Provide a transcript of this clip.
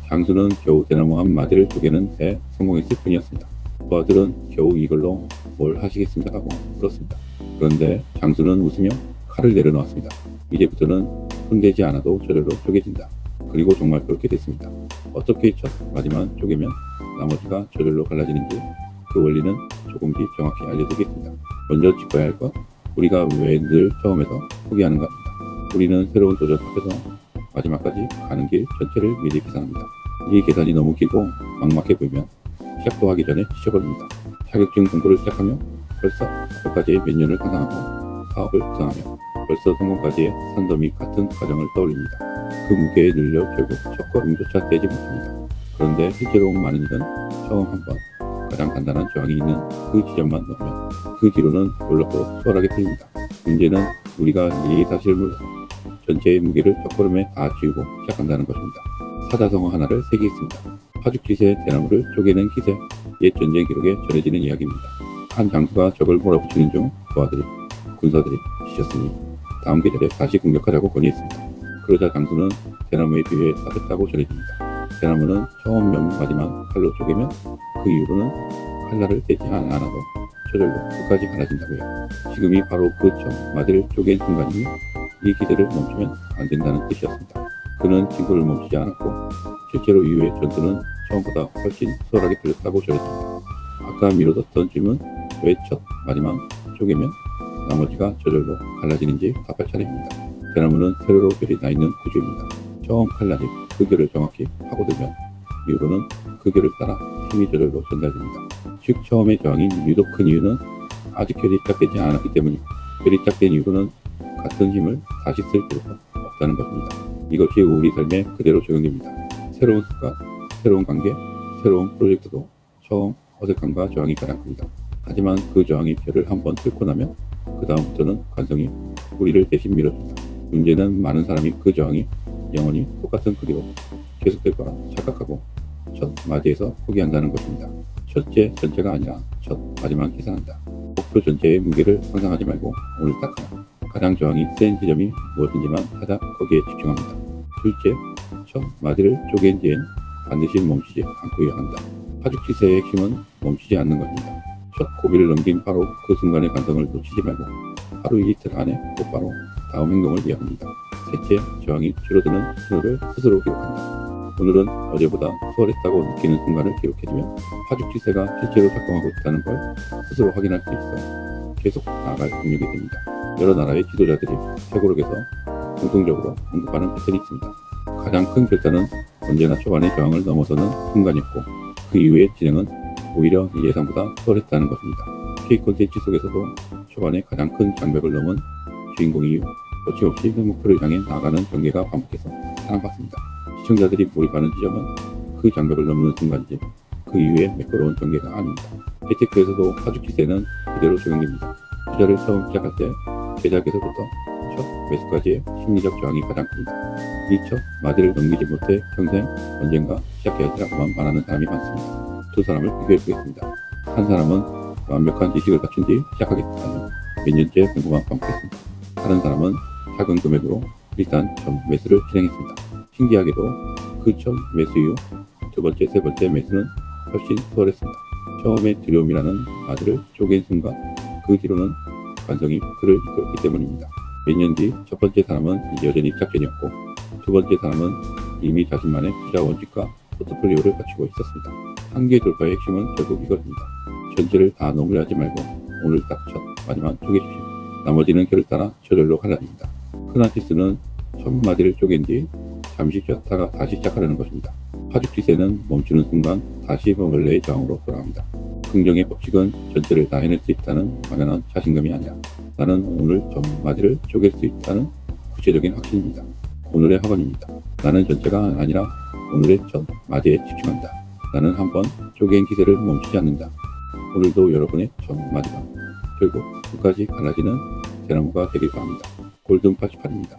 장수는 겨우 대나무 한 마디를 쪼개는 데 성공했을 뿐이었습니다. 부하들은 겨우 이걸로 뭘 하시겠습니까 하고 물었습니다. 그런데 장수는 웃으며 칼을 내려놓았습니다. 이제부터는 손대지 않아도 저절로 쪼개진다. 그리고 정말 그렇게 됐습니다. 어떻게 첫 마디만 쪼개면 나머지가 저절로 갈라지는지 그 원리는 조금 뒤 정확히 알려드리겠습니다. 먼저 짚어야 할 것, 우리가 왜 늘 처음에서 포기하는가 합니다. 우리는 새로운 도전 앞에서 마지막까지 가는 길 전체를 미리 계산합니다. 이 계산이 너무 길고 막막해 보이면 시작도 하기 전에 지쳐버립니다. 자격증 공부를 시작하며 벌써 앞까지 몇 년을 상상하고 사업을 구상하며 벌써 성공까지의 산더미 같은 과정을 떠올립니다. 그 무게에 눌려 결국 첫 걸음조차 떼지 못합니다. 그런데 실제로 많은 일은 처음 한번 가장 간단한 저항이 있는 그 지점만 넘으면 그 뒤로는 놀랍도록 수월하게 풀립니다. 문제는 우리가 이 사실을 몰라서 전체의 무게를 첫 걸음에 다 지우고 시작한다는 것입니다. 사자성어 하나를 새기겠습니다. 파죽지세 대나무를 쪼개는 기세, 옛 전쟁 기록에 전해지는 이야기입니다. 한 장수가 적을 몰아붙이는 중 부하들이 군사들이 지쳤으니 다음 계절에 다시 공격하자고 건의했습니다. 그러자 장수는 대나무의 뒤에 따뜻하고 전해집니다. 대나무는 처음 몇 마디만 칼로 쪼개면 그 이후로는 칼날을 떼지 않아도 저절로 끝까지 갈라진다고요. 지금이 바로 그 첫 마디를 쪼갠 순간이니 이 기세를 멈추면 안 된다는 뜻이었습니다. 그는 친구를 멈추지 않았고 실제로 이후의 전투는 처음보다 훨씬 수월하게 풀렸다고 전했습니다. 아까 미뤄뒀던 질문, 왜 첫 마디만 쪼개면 나머지가 저절로 갈라지는지 답할 차례입니다. 대나무는 세로로 결이 나 있는 구조입니다. 처음 칼날이 그 결을 정확히 파고들면 이후로는 그 결을 따라 힘이 저절로 전달됩니다. 즉 처음의 저항이 유독 큰 이유는 아직 결이 시작되지 않았기 때문이고 결이 시작된 이후로는 같은 힘을 다시 쓸 필요가 없다는 것입니다. 이것이 우리 삶에 그대로 적용됩니다. 새로운 습관, 새로운 관계, 새로운 프로젝트도 처음 어색함과 저항이 가장 큽니다. 하지만 그 저항이 결을 한번 뚫고 나면 그 다음부터는 관성이 우리를 대신 밀어줍니다. 문제는 많은 사람이 그 저항이 영원히 똑같은 크기로 계속될 거라 착각하고 첫 마디에서 포기한다는 것입니다. 첫째 전체가 아니라 첫 마디만 계산한다. 목표 전체의 무게를 상상하지 말고 오늘 딱 하나, 가장 저항이 센 지점이 무엇인지만 찾아 거기에 집중합니다. 둘째, 첫 마디를 쪼갠 뒤엔 반드시 멈추지 않고야 한다. 파죽지세의 핵심은 멈추지 않는 것입니다. 첫 고비를 넘긴 바로 그 순간의 감성을 놓치지 말고 하루 이틀 안에 곧바로 다음 행동을 이어갑니다. 셋째, 저항이 줄어드는 신호를 스스로 기록한다. 오늘은 어제보다 수월했다고 느끼는 순간을 기록해두면 파죽지세가 실제로 작동하고 있다는 걸 스스로 확인할 수 있어 계속 나아갈 동력이 됩니다. 여러 나라의 지도자들이 책으로에서 공통적으로 언급하는 패턴이 있습니다. 가장 큰 결단은 언제나 초반의 저항을 넘어서는 순간이었고 그 이후의 진행은 오히려 예상보다 수월했다는 것입니다. K 콘텐츠 속에서도 초반에 가장 큰 장벽을 넘은 주인공이 이후 거침없이 그 목표를 향해 나아가는 전개가 반복해서 사랑받습니다. 시청자들이 몰입하는 지점은 그 장벽을 넘는 순간이지 그 이후에 매끄러운 전개가 아닙니다. 재테크에서도 파죽지세는 그대로 적용됩니다. 투자를 처음 시작할 때 제작에서부터 첫 매수까지의 심리적 저항이 가장 큽니다. 이 첫 마디를 넘기지 못해 평생 언젠가 시작해야지라고만 말하는 사람이 많습니다. 두 사람을 비교해 보겠습니다. 한 사람은 완벽한 지식을 갖춘 뒤 시작하겠다며 몇 년째 공부만 반복했습니다. 다른 사람은 작은 금액으로 일단 첫 매수를 진행했습니다. 신기하게도 그 첫 매수 이후 두 번째, 세 번째 매수는 훨씬 수월했습니다. 처음에 두려움이라는 마디를 쪼갠 순간 그 뒤로는 관성이 그를 이끌었기 때문입니다. 몇 년 뒤 첫 번째 사람은 여전히 시작전이었고 두 번째 사람은 이미 자신만의 투자 원칙과 포트폴리오를 갖추고 있었습니다. 한계 돌파의 핵심은 결국 이것입니다. 전체를 다 넘으려 하지 말고 오늘 딱 첫 마디만 쪼개십시오. 나머지는 결을 따라 저절로 갈라집니다. 크나티스는 첫 마디를 쪼갠 뒤 잠시 쉬었다가 다시 시작하려는 것입니다. 파죽지세는 멈추는 순간 다시 원래의 저항으로 돌아갑니다. 긍정의 법칙은 전체를 다 해낼 수 있다는 막연한 자신감이 아니라 나는 오늘 첫 마디를 쪼갤 수 있다는 구체적인 확신입니다. 오늘의 학원입니다. 나는 전체가 아니라 오늘의 첫 마디에 집중한다. 나는 한번 쪼갠 기세를 멈추지 않는다. 오늘도 여러분의 첫 마디가 결국 끝까지 갈라지는 대나무가 되길 바랍니다. 골든 88입니다.